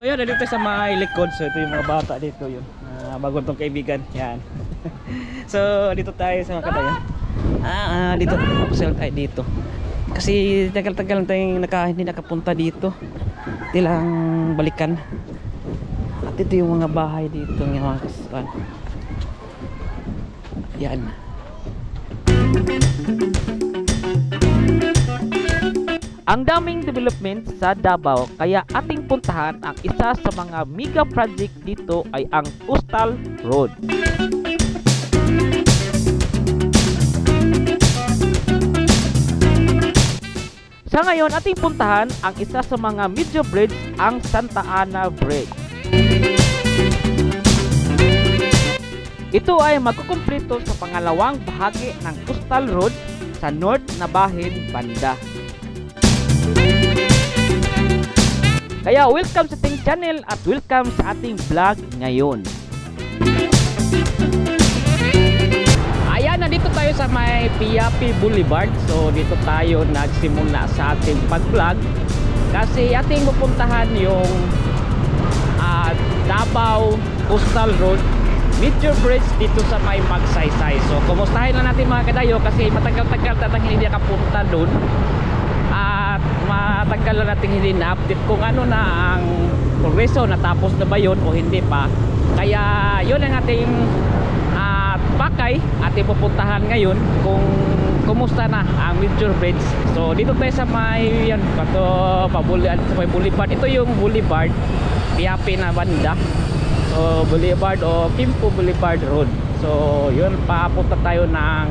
So yun, dito sa mga likod. So ito yung mga bata dito yun. Bagong tong kaibigan. Yan. So dito tayo sa mga kadayan. Dito. Pasal tayo dito. Kasi tagal-tagal tayong hindi nakapunta dito. Tilang balikan. At ito yung mga bahay dito. Yung mga kasuan. Yan. Ang daming development sa Davao kaya ating puntahan ang isa sa mga mega project dito ay ang Coastal Road. Sa ngayon ating puntahan ang isa sa mga major bridge, ang Santa Ana Bridge. Ito ay magkukumpleto sa pangalawang bahagi ng Coastal Road sa North na bahin banda. Kaya welcome sa ating channel at welcome sa ating vlog ngayon. Ayan, nandito tayo sa may Piapi Boulevard. So dito tayo nagsimula sa ating pag-vlog kasi ating pupuntahan yung Davao Coastal Road Major Bridge dito sa may Magsaysay. So kumustahin na natin mga kadayo kasi matagal-tagal na hindi nakapunta doon. At matagal na natin hindi na-update kung ano na ang progreso, natapos na ba yun o hindi pa. Kaya yun ang ating pakay, ating pupuntahan ngayon kung kumusta na ang Major Bridge. So dito tayo sa may yan, sa may boulevard. Ito yung boulevard Piapi na banda. So boulevard o Kimpo Boulevard Road. So yun, papunta tayo ng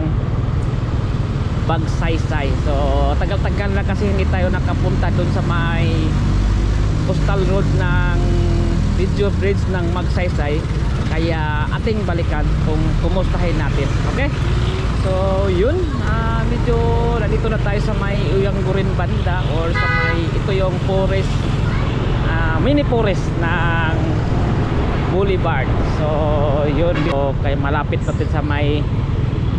Magsaysay. So tagal-tagal na kasi hindi tayo nakapunta doon sa may Coastal Road ng Major Bridge ng Magsaysay. Kaya ating balikan kung kumustahin natin. Okay? So yun, medyo nandito na tayo sa may Uyanggurin banda or sa may ito yung forest, mini forest ng boulevard. So yun, kay malapit natin sa may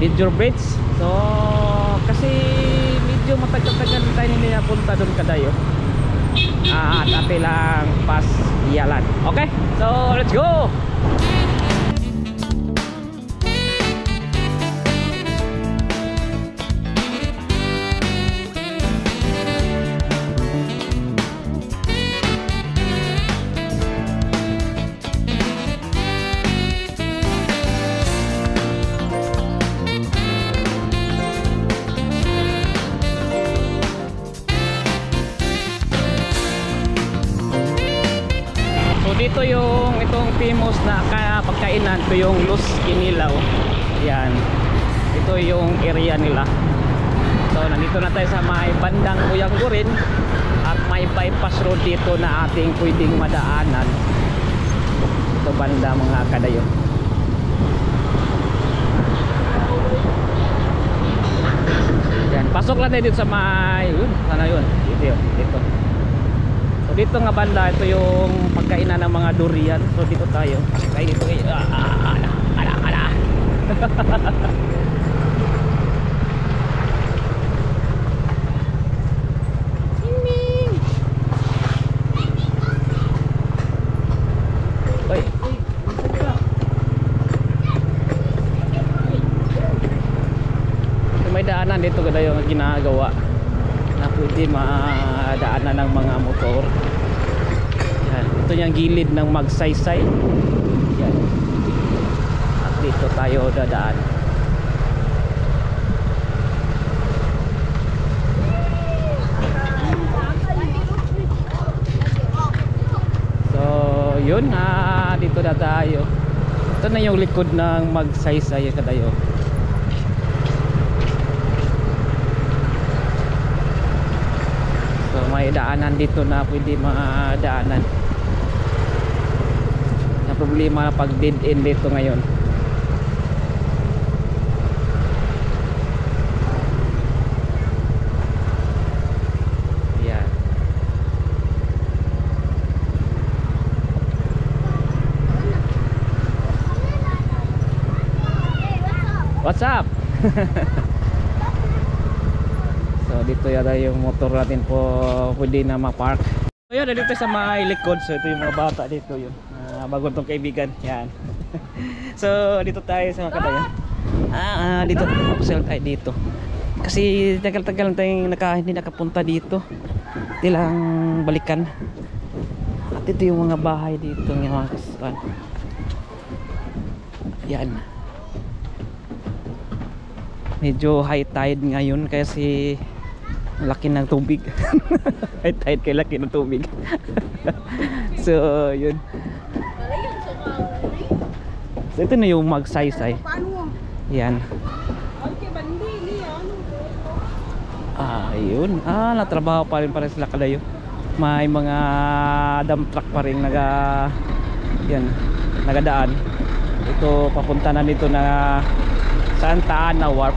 Major Bridge. So kasi medyo matagal-tagal tayo hindi napunta doon kadayo. At ate lang pas iyalan. Okay, so let's go. Dito yung itong famous na pagkainan, ito yung Los Inilaw. Yan, ito yung area nila. So nandito na tayo sa may bandang Uyanggurin at may bypass road dito na ating pwedeng madaanan. Ito banda mga kadayo. Yan, pasok lang tayo dito sa may sana yun, dito yun, dito. So dito nga banda, ito yung pagkainan ng mga durian. So dito tayo. Kaya dito kayo. Ala. Oy. So may daanan dito kada yung ginagawa na pwede madaanan ng mga motor. Yan, ito yung gilid ng Magsaysay. Yan. At dito tayo dadaan. So yun, dito na tayo. Ito na yung likod ng Magsaysay kadayo. May daanan dito na pwede madaanan. Na problema pag dead end dito ngayon. Yan. What's up? So dito yata yung motor natin po pwede na ma-park. Ayun, dito sa may likod. So ito yung mga bata dito yun. Bagong tong kaibigan. Yan. So dito tayo sa mga kadayan. Dito. Pasal tayo dito. Kasi tagal-tagal tayong hindi nakapunta dito. Ilang balikan. At ito yung mga bahay dito. Yung mga kasuan. Yan. Medyo high tide ngayon kasi laki ng tubig. High tide kay laki ng tubig. So yun. So ito na yung magsaysay. Yan. Ayun. Natrabaho pa rin sila kadayo. May mga dump truck pa rin nagadaan. Ito papunta na dito na Santa Ana Wharf.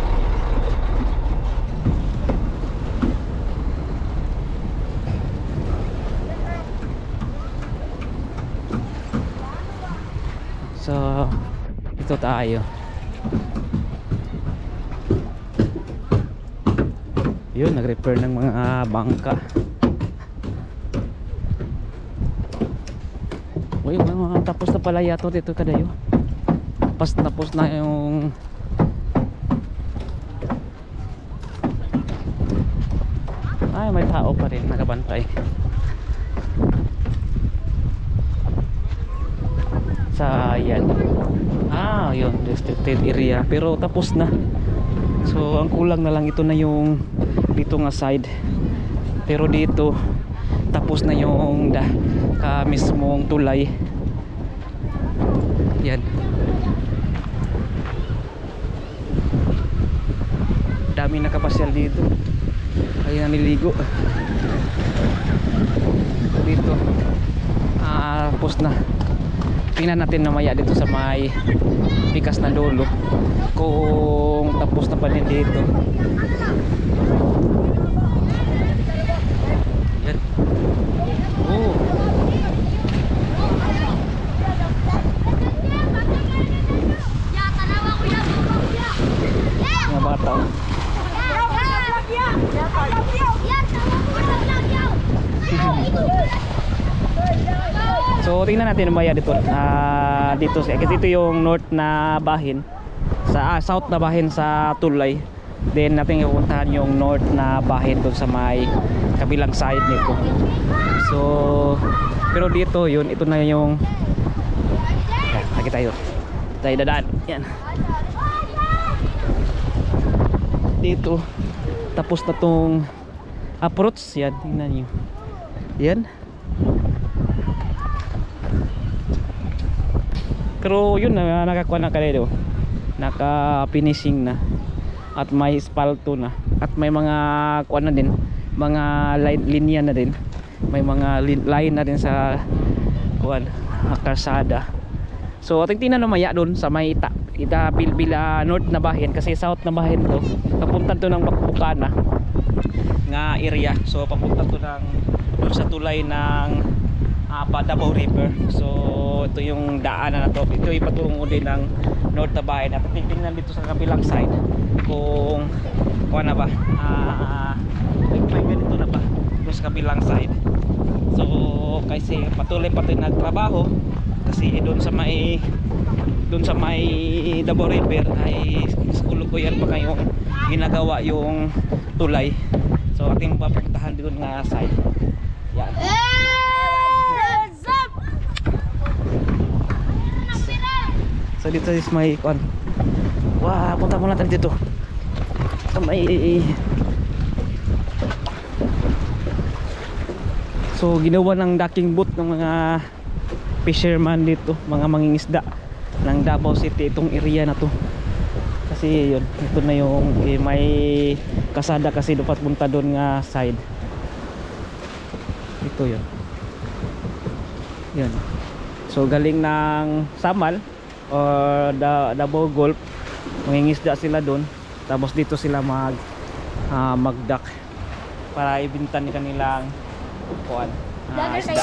So ito tayo. Yun, nag-repair ng mga bangka. Uy, tapos na pala yato dito kadayo. Tapos na yung may tao pa rin nakabantay sa yan. Yun, restricted area pero tapos na. So ang kulang na lang ito na yung dito nga side, pero dito tapos na yung mismong tulay. Yan, dami nakapasyal dito, ay naliligo dito. Tapos na. Tingnan natin namaya dito sa may pikas na dulo kung tapos na pa din dito. Yan. Mga bata. So tingnan natin namaya dito. Dito kasi ito yung north na bahin sa south na bahin sa tulay. Then natin ipupuntahan yung north na bahin doon sa may kabilang side nito. So pero dito yun, ito na yung lagi tayo dadaan. Yan. Dito tapos na tong approach. Yan, tingnan nyo. Yan. Pero yun na, nakakuha na kayo, naka-finishing na at may espalto na at may mga kuha na din, mga linya na din, may mga line na din sa kuha kalsada. So ating tingnan namaya doon sa may Bilbila north na bahin, kasi south na bahin to, papunta to ng Bakbukana nga area. So papunta to ng doon sa tulay ng Davao River. So ito yung daanan na to. Ito ipatungo din ng north na bahin. At titingnan dito sa kabilang side kung na ba may ganito na ba doon sa kabilang side. So kasi patuloy nagtrabaho kasi doon sa may Davao River ay skulo ko yan pa kayong ginagawa yung tulay. So ating papuntahan doon nga side. Yan. So dito is may kon. Wow, punta muna tayo dito. So ginawa ng docking boat ng mga fisherman dito, mga mangingisda ng Davao City, itong area na to. Kasi yun, ito na yung may kasada kasi dapat punta doon nga side. Ito yun. Yun. So galing ng Samal or Davao Gulf, mangingisda sila doon, tapos dito sila magdak para ibinta ni kanilang isda.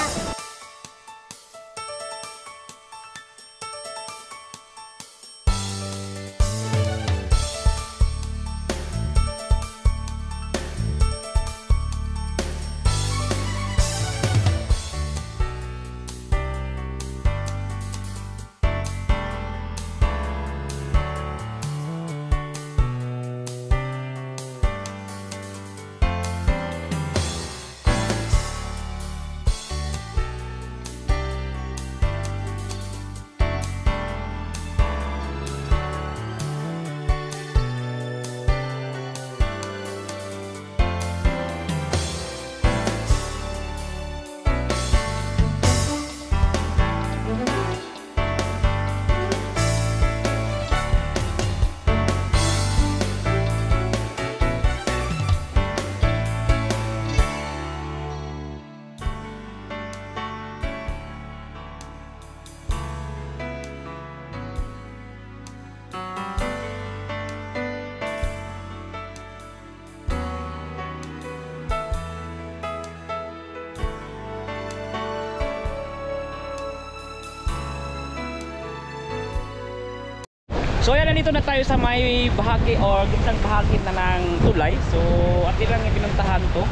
So yan, nandito na tayo sa may bahagi or gitnang bahagi na ng tulay. So at ilang pinuntahan to,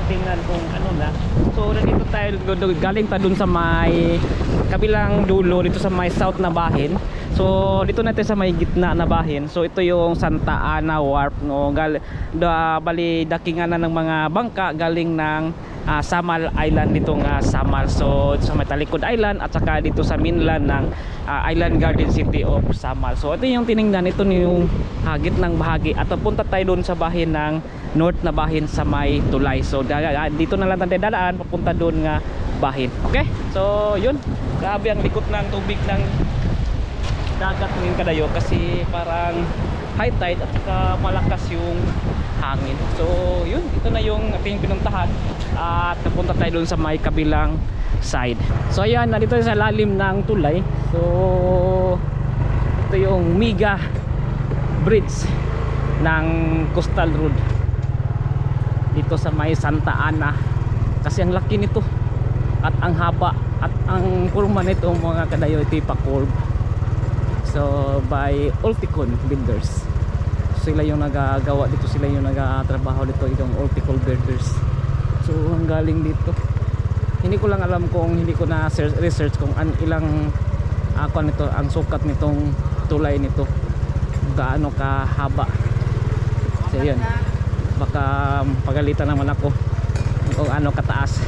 tingnan kung ano na. So nandito tayo, galing pa dun sa may kabilang dulo, dito sa may south na bahin. So dito natin sa may gitna na bahin. So ito yung Santa Ana Wharf, no. Bali dakingan na ng mga bangka galing ng Samal Island, ditong Samal. So sa may Talikod Island at saka dito sa mainland ng Island Garden City of Samal. So ito yung tiningnan, ito yung gitnang bahagi at papunta tayo doon sa bahin ng north na bahin sa may tulay. So dito na lang tayo dadaan papunta doon nga bahin. Okay, so yun, grabe ang likot ng tubig ng dagat ngayon kadayo kasi parang high tide at saka malakas yung hangin. So yun, ito na yung ating pinuntahan at napunta tayo doon sa may kabilang side. So ayan, nandito sa lalim ng tulay. So ito yung mega bridge ng Coastal Road dito sa may Santa Ana, kasi ang laki nito at ang haba at ang kurma nito mga kadayo, ito pa-curve. So by Ulticon Builders, sila yung nagagawa dito, sila yung nagatrabaho dito, itong Ulticon Builders. So ang galing dito, hindi ko lang alam kung hindi ko na research kung ilang ako nito, ang sukat nitong tulay nito, gaano kahaba. So yun, baka pagalitan naman ako kung ano kataas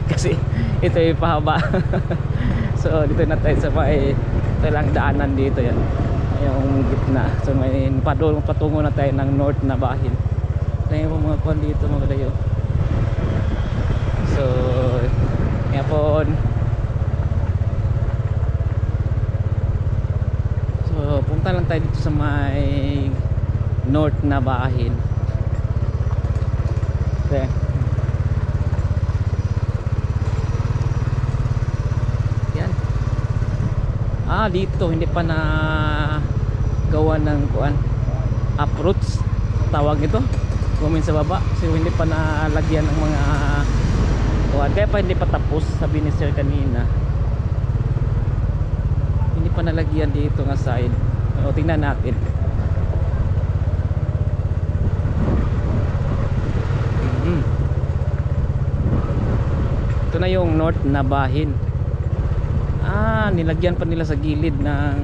kasi ito yung pahaba. So dito na tayo sa may lang daanan dito, yan yung gitna. So may patungo na tayo ng north na bahin. Tayo po mga kwan dito mga kadayo. So yapon, so punta lang tayo dito sa may north na bahin. Okay. Dito hindi pa na gawa ng kuan approach tawag ito, kumin sa baba. So hindi pa na lagyan ng mga kuan, kaya pa hindi pa tapos, sabi ni sir kanina. Hindi pa nalagyan dito nga side. O tingnan natin. Ito na yung north na bahin. Nilagyan pa nila sa gilid ng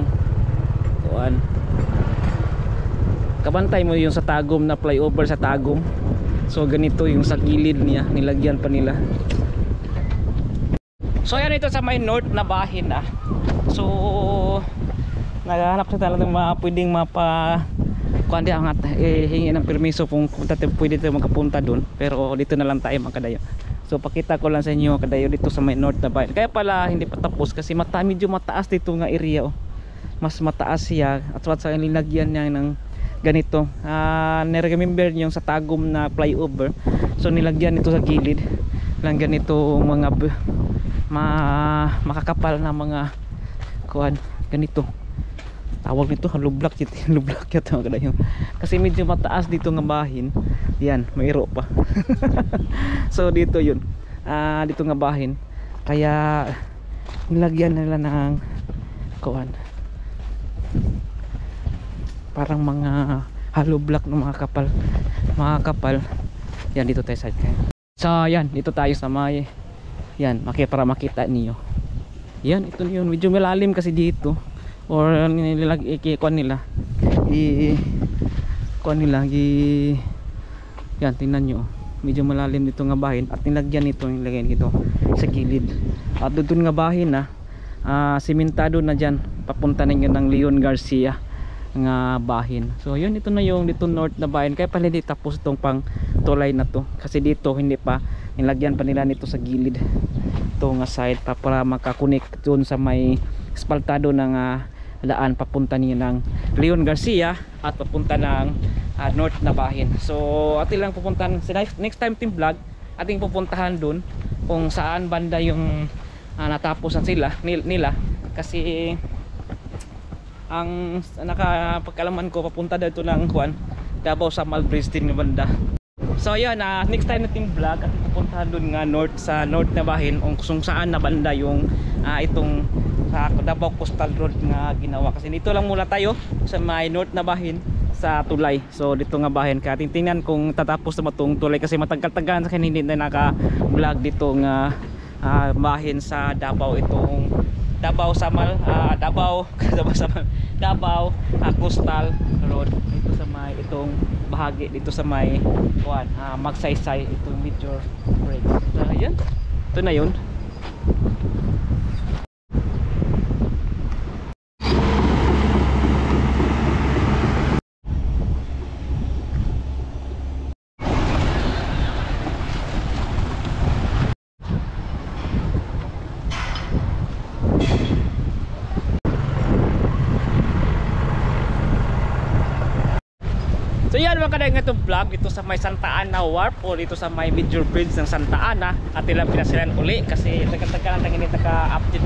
kuan. Kabantay mo yung sa Tagum na flyover sa Tagum. So ganito yung sa gilid niya, nilagyan pa nila. So yan, ito sa may north na bahin So naghahanap sa talagang mga pwedeng kuan di angat hingi ng permiso kung pwede tayo magkapunta doon. Pero dito na lang tayo magkadayo. So pakita ko lang sa inyo kadayo dito sa may north na bahin. Kaya pala hindi pa tapos kasi medyo mataas dito nga area, mas mataas siya at sa linagyan niya ng ganito. Nire-remember niyo sa Tagum na flyover. So nilagyan ito sa gilid lang ganito mga makakapal na mga kuan ganito. Tawag nito halublak yata kadayo. Kasi medyo mataas dito nga bahin. Yan, mayro pa. So dito yun. Dito nga bahin. Kaya nilagyan nila ng kuan. Parang mga hollow block ng mga kapal. Yan, dito tayo sa so yan, dito tayo sa may yan, para makita niyo. Yan, ito yun, medyo malalim kasi dito. Or kuan nila yan, tingnan nyo, medyo malalim dito nga bahin at nilagyan ito, nilagyan ito sa gilid. At doon nga bahin simentado na dyan papunta na ng Leon Garcia nga bahin. So yun, ito na yung dito north na bahin. Kaya pala hindi tapos itong pang tulay na to kasi dito hindi pa, nilagyan pa nila nito sa gilid ito nga side para makakunik doon sa may espaltado ng daan papunta niya ng Leon Garcia at papunta ng north na bahin. So atin lang pupuntahan next time team vlog, ating pupuntahan doon kung saan banda yung natapusan nila kasi ang nakapagkalaman ko papunta dito ng Juan Davao sa Malbridge din ng banda. So ayan, next time nating vlog at pupuntahan doon nga sa north na bahin kung saan na banda yung itong sa Davao Coastal Road nga ginawa, kasi dito lang mula tayo sa may north na bahin sa tulay. So dito nga bahin, kaya tingnan kung tatapos na matong tulay, kasi matagal-tagal sa hindi na naka-vlog dito nga bahin sa Davao, itong Davao Samal, Davao Samal, Davao Coastal Road, dito sa may itong bahagi dito sa may Magsaysay, itong major bridge. So ayan, ito na yun. So yan mga kadayang, itong vlog dito sa may Santa Ana Wharf o dito sa may major bridge ng Santa Ana, at ilang pinasilan uli kasi tagal-tagal ang hindi naka-update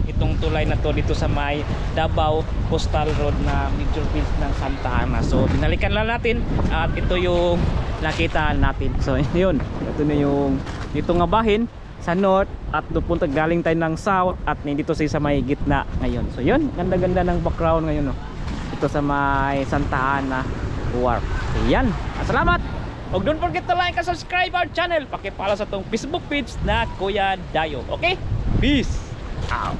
itong tulay na to dito sa may Davao Coastal Road na major bridge ng Santa Ana. So binalikan lang natin at ito yung nakita natin. So yun, ito na yung dito nga bahin sa north, at doon galing tayo ng south, at dito sa may gitna ngayon. So yun, ganda-ganda ng background ngayon, no? Ito sa may Santa Ana Wharf. Ayan, salamat. Huwag don't forget to like and subscribe our channel. Pakipala sa tong Facebook page na Kuya Dayo. Okay? Peace out.